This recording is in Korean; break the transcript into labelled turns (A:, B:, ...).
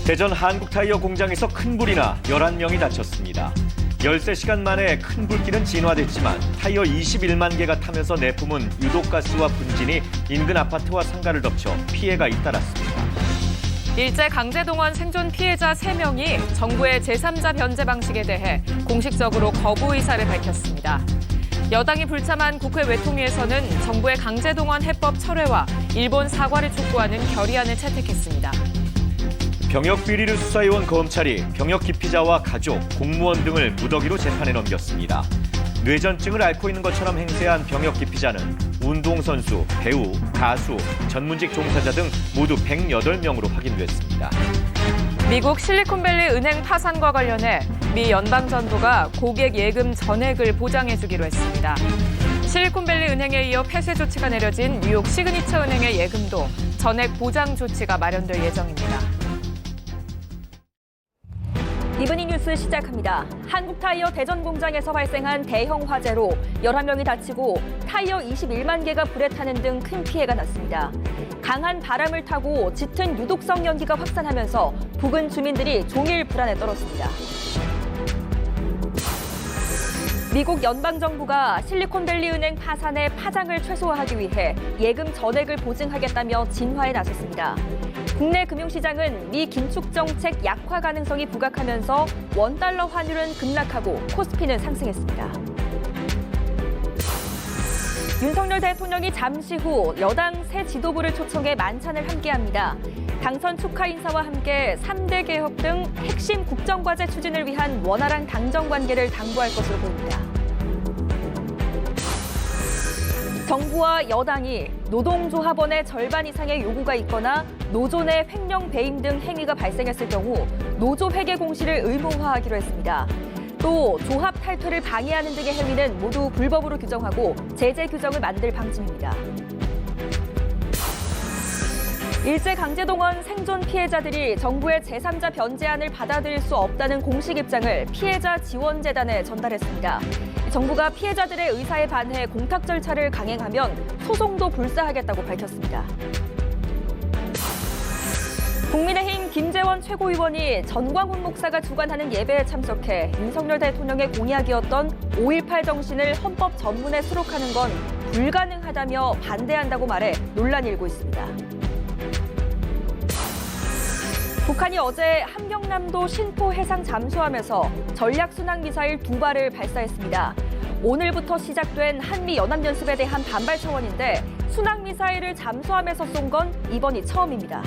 A: 대전 한국타이어 공장에서 큰 불이 나 11명이 다쳤습니다. 13시간 만에 큰 불길은 진화됐지만 타이어 21만 개가 타면서 내뿜은 유독가스와 분진이 인근 아파트와 상가를 덮쳐 피해가 잇따랐습니다.
B: 일제 강제동원 생존 피해자 3명이 정부의 제3자 변제 방식에 대해 공식적으로 거부 의사를 밝혔습니다. 여당이 불참한 국회 외통위에서는 정부의 강제동원 해법 철회와 일본 사과를 촉구하는 결의안을 채택했습니다.
A: 병역 비리를 수사해온 검찰이 병역 기피자와 가족, 공무원 등을 무더기로 재판에 넘겼습니다. 뇌전증을 앓고 있는 것처럼 행세한 병역 기피자는 운동선수, 배우, 가수, 전문직 종사자 등 모두 108명으로 확인됐습니다.
B: 미국 실리콘밸리 은행 파산과 관련해 미 연방정부가 고객 예금 전액을 보장해주기로 했습니다. 실리콘밸리 은행에 이어 폐쇄 조치가 내려진 뉴욕 시그니처 은행의 예금도 전액 보장 조치가 마련될 예정입니다.
C: 이브닝 뉴스 시작합니다. 한국타이어 대전 공장에서 발생한 대형 화재로 11명이 다치고 타이어 21만 개가 불에 타는 등 큰 피해가 났습니다. 강한 바람을 타고 짙은 유독성 연기가 확산하면서 부근 주민들이 종일 불안에 떨었습니다. 미국 연방정부가 실리콘밸리 은행 파산의 파장을 최소화하기 위해 예금 전액을 보증하겠다며 진화에 나섰습니다. 국내 금융시장은 미 긴축 정책 약화 가능성이 부각하면서 원달러 환율은 급락하고 코스피는 상승했습니다. 윤석열 대통령이 잠시 후 여당 새 지도부를 초청해 만찬을 함께합니다. 당선 축하 인사와 함께 3대 개혁 등 핵심 국정과제 추진을 위한 원활한 당정 관계를 당부할 것으로 보입니다. 정부와 여당이 노동조합원의 절반 이상의 요구가 있거나 노조 내 횡령 배임 등 행위가 발생했을 경우 노조 회계 공시를 의무화하기로 했습니다. 또 조합 탈퇴를 방해하는 등의 행위는 모두 불법으로 규정하고 제재 규정을 만들 방침입니다. 일제 강제동원 생존 피해자들이 정부의 제3자 변제안을 받아들일 수 없다는 공식 입장을 피해자 지원재단에 전달했습니다. 정부가 피해자들의 의사에 반해 공탁 절차를 강행하면 소송도 불사하겠다고 밝혔습니다. 국민의힘 김재원 최고위원이 전광훈 목사가 주관하는 예배에 참석해 윤석열 대통령의 공약이었던 5.18 정신을 헌법 전문에 수록하는 건 불가능하다며 반대한다고 말해 논란이 일고 있습니다. 북한이 어제 함경남도 신포 해상 잠수함에서 전략순항미사일 2발을 발사했습니다. 오늘부터 시작된 한미 연합연습에 대한 반발 차원인데 순항미사일을 잠수함에서 쏜 건 이번이 처음입니다.